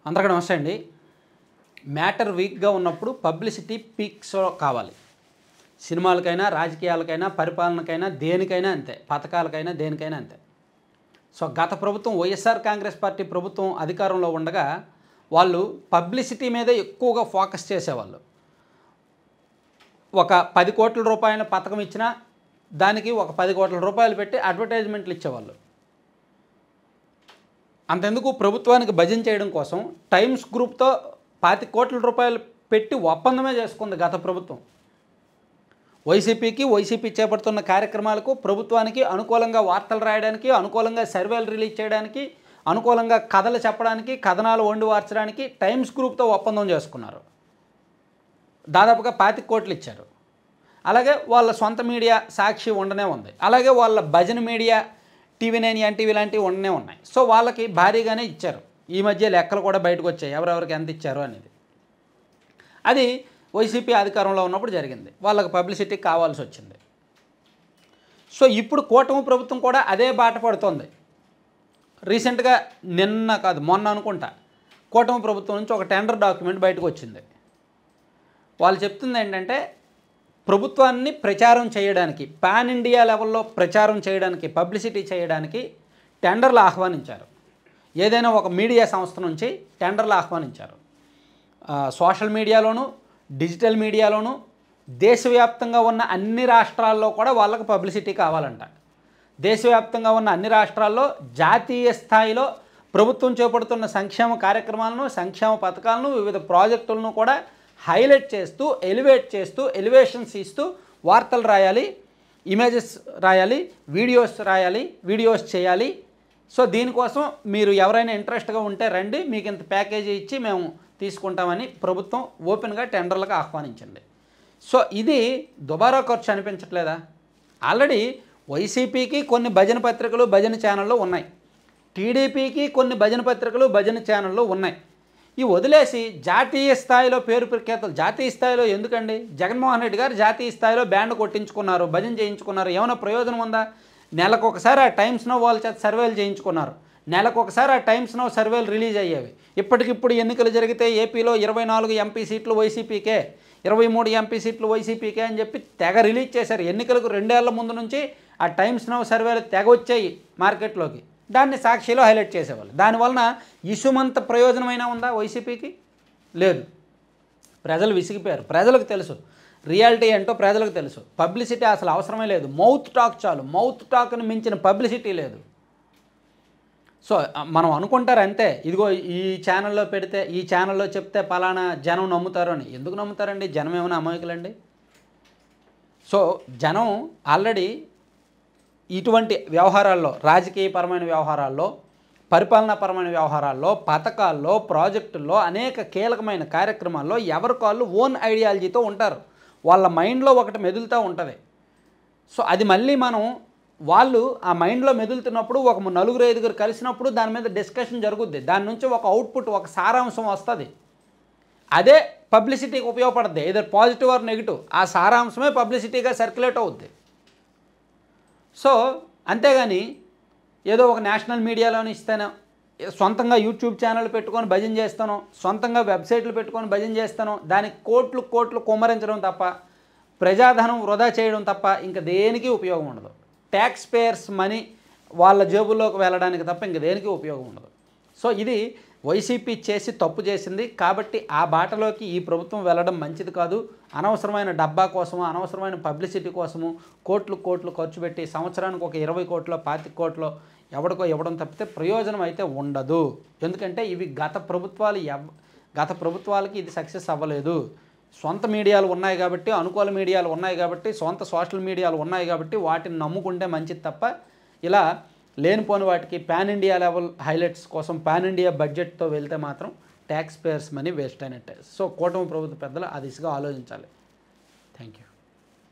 అందరికీ నమస్తే అండి. మ్యాటర్ వీక్గా ఉన్నప్పుడు పబ్లిసిటీ పీక్స్లో కావాలి. సినిమాలకైనా, రాజకీయాలకైనా, పరిపాలనకైనా, దేనికైనా అంతే. పథకాలకైనా, దేనికైనా అంతే. సో గత ప్రభుత్వం వైఎస్ఆర్ కాంగ్రెస్ పార్టీ ప్రభుత్వం అధికారంలో ఉండగా వాళ్ళు పబ్లిసిటీ మీదే ఎక్కువగా ఫోకస్ చేసేవాళ్ళు. ఒక 10 కోట్ల రూపాయల పథకం ఇచ్చినా దానికి ఒక 10 కోట్ల రూపాయలు పెట్టి అడ్వర్టైజ్మెంట్లు ఇచ్చేవాళ్ళు. అంతెందుకు ప్రభుత్వానికి భజన చేయడం కోసం టైమ్స్ గ్రూప్తో 25 కోట్ల రూపాయలు పెట్టి ఒప్పందమే చేసుకుంది గత ప్రభుత్వం. వైసీపీ చేపడుతున్న కార్యక్రమాలకు ప్రభుత్వానికి అనుకూలంగా వార్తలు రాయడానికి, అనుకూలంగా సర్వేలు రిలీజ్ చేయడానికి, అనుకూలంగా కథలు చెప్పడానికి, కథనాలు వండి వార్చడానికి టైమ్స్ గ్రూప్తో ఒప్పందం చేసుకున్నారు. దాదాపుగా 25 కోట్లు ఇచ్చారు. అలాగే వాళ్ళ సొంత మీడియా సాక్షి ఉండనే ఉంది. అలాగే వాళ్ళ భజన మీడియా TV9, NTV లాంటివి ఉండనే ఉన్నాయి. సో వాళ్ళకి భారీగానే ఇచ్చారు. ఈ మధ్య లెక్కలు కూడా బయటకు వచ్చాయి ఎవరెవరికి ఎంత ఇచ్చారు అనేది. అది వైసీపీ అధికారంలో ఉన్నప్పుడు జరిగింది. వాళ్ళకి పబ్లిసిటీ కావాల్సి వచ్చింది. సో ఇప్పుడు కూటమి ప్రభుత్వం కూడా అదే బాట పడుతోంది. రీసెంట్గా నిన్న కాదు మొన్న అనుకుంటా కూటమి ప్రభుత్వం నుంచి ఒక టెండర్ డాక్యుమెంట్ బయటకు వచ్చింది. వాళ్ళు చెప్తుంది ఏంటంటే ప్రభుత్వాన్ని ప్రచారం చేయడానికి, పాన్ ఇండియా లెవెల్లో ప్రచారం చేయడానికి, పబ్లిసిటీ చేయడానికి టెండర్లు ఆహ్వానించారు. ఏదైనా ఒక మీడియా సంస్థ నుంచి టెండర్లు ఆహ్వానించారు. సోషల్ మీడియాలోను, డిజిటల్ మీడియాలోను, దేశవ్యాప్తంగా ఉన్న అన్ని రాష్ట్రాల్లో కూడా వాళ్ళకి పబ్లిసిటీ కావాలంట. దేశవ్యాప్తంగా ఉన్న అన్ని రాష్ట్రాల్లో జాతీయ స్థాయిలో ప్రభుత్వం చేపడుతున్న సంక్షేమ కార్యక్రమాలను, సంక్షేమ పథకాలను, వివిధ ప్రాజెక్టులను కూడా హైలైట్ చేస్తూ, ఎలివేట్ చేస్తూ, ఎలివేషన్స్ ఇస్తూ వార్తలు రాయాలి, ఇమేజెస్ రాయాలి, వీడియోస్ చేయాలి. సో దీనికోసం మీరు ఎవరైనా ఇంట్రెస్ట్గా ఉంటే రండి, మీకు ఇంత ప్యాకేజీ ఇచ్చి మేము తీసుకుంటామని ప్రభుత్వం ఓపెన్గా టెండర్లకు ఆహ్వానించింది. సో ఇది దుబారా ఖర్చు అనిపించట్లేదా? ఆల్రెడీ వైసీపీకి కొన్ని భజన పత్రికలు, భజన ఛానళ్ళు ఉన్నాయి. టీడీపీకి కొన్ని భజన పత్రికలు, భజన ఛానళ్ళు ఉన్నాయి. ఈ వదిలేసి జాతీయ స్థాయిలో పేరు ప్రఖ్యాతలు, జాతీయ స్థాయిలో ఎందుకండి? జగన్మోహన్ రెడ్డి గారు జాతీయ స్థాయిలో బ్యాండ్ కొట్టించుకున్నారు, భజన చేయించుకున్నారు. ఏమైనా ప్రయోజనం ఉందా? నెలకొకసారి ఆ టైమ్స్ నౌ వాళ్ళ చేత సర్వేలు చేయించుకున్నారు. నెలకొకసారి ఆ టైమ్స్ నౌ సర్వేలు రిలీజ్ అయ్యేవి. ఇప్పటికిప్పుడు ఎన్నికలు జరిగితే ఏపీలో 24 ఎంపీ సీట్లు వైసీపీకే, 23 ఎంపీ సీట్లు వైసీపీకే అని చెప్పి తెగ రిలీజ్ చేశారు. ఎన్నికలకు 2 ఏళ్ల ముందు నుంచి ఆ టైమ్స్ నౌ సర్వేలు తెగ వచ్చాయి మార్కెట్లోకి. దాన్ని సాక్షిలో హైలైట్ చేసేవాళ్ళు. దానివలన ఇసుమంత ప్రయోజనమైనా ఉందా వైసీపీకి? లేదు. ప్రజలు విసిగిపోయారు. ప్రజలకు తెలుసు రియాలిటీ ఏంటో, ప్రజలకు తెలుసు. పబ్లిసిటీ అసలు అవసరమే లేదు. మౌత్ టాక్ చాలు. మౌత్ టాక్ని మించిన పబ్లిసిటీ లేదు. సో మనం అనుకుంటారు అంతే, ఇదిగో ఈ ఛానల్లో పెడితే, ఈ ఛానల్లో చెప్తే పలానా జనం నమ్ముతారు అని. ఎందుకు నమ్ముతారండి? జనం ఏమైనా అమాయకులండి? సో జనం ఆల్రెడీ ఇటువంటి వ్యవహారాల్లో, రాజకీయపరమైన వ్యవహారాల్లో, పరిపాలనాపరమైన వ్యవహారాల్లో, పథకాల్లో, ప్రాజెక్టుల్లో, అనేక కీలకమైన కార్యక్రమాల్లో ఎవరికాళ్ళు ఓన్ ఐడియాలజీతో ఉంటారు. వాళ్ళ మైండ్లో ఒకటి మెదులుతూ ఉంటుంది. సో అది మళ్ళీ వాళ్ళు ఆ మైండ్లో మెదులుతున్నప్పుడు ఒక 4-5 కలిసినప్పుడు దాని మీద డిస్కషన్ జరుగుద్ది. దాని నుంచి ఒక అవుట్పుట్, ఒక సారాంశం వస్తుంది. అదే పబ్లిసిటీకి ఉపయోగపడుతుంది. Either positive or negative. ఆ సారాంశమే పబ్లిసిటీగా సర్క్యులేట్ అవుద్ది. సో అంతేగాని ఏదో ఒక నేషనల్ మీడియాలోని ఇస్తాను, సొంతంగా యూట్యూబ్ ఛానల్ పెట్టుకొని భజన చేస్తాను, సొంతంగా వెబ్సైట్లు పెట్టుకొని భజన చేస్తాను, దానికి కోట్లు కుమ్మరించడం తప్ప, ప్రజాధనం వృధా చేయడం తప్ప ఇంకా దేనికి ఉపయోగం ఉండదు. ట్యాక్స్ పేయర్స్ మనీ వాళ్ళ జేబుల్లోకి వెళ్ళడానికి తప్ప ఇంక దేనికి ఉపయోగం ఉండదు. సో ఇది వైసీపీ చేసి తప్పు చేసింది. కాబట్టి ఆ బాటలోకి ఈ ప్రభుత్వం వెళ్ళడం మంచిది కాదు. అనవసరమైన డబ్బా కోసము, అనవసరమైన పబ్లిసిటీ కోసము కోట్లు ఖర్చు పెట్టి సంవత్సరానికి ఒక 20 కోట్లో 25 కోట్లో ఎవడికో ఇవ్వడం తప్పితే ప్రయోజనం అయితే ఉండదు. ఎందుకంటే ఇవి గత ప్రభుత్వాలకి ఇది సక్సెస్ అవ్వలేదు. సొంత మీడియాలు ఉన్నాయి కాబట్టి, అనుకూల మీడియాలు ఉన్నాయి కాబట్టి, సొంత సోషల్ మీడియాలు ఉన్నాయి కాబట్టి వాటిని నమ్ముకుంటే మంచిది తప్ప ఇలా లేనిపోని వాటికి పాన్ ఇండియా లెవెల్ హైలైట్స్ కోసం పాన్ ఇండియా బడ్జెట్తో వెళ్తే మాత్రం ట్యాక్స్ పేయర్స్ మనీ వేస్ట్ అయినట్టే. సో కూటమి ప్రభుత్వ పెద్దలు ఆ దిశగా ఆలోచించాలి. Thank you.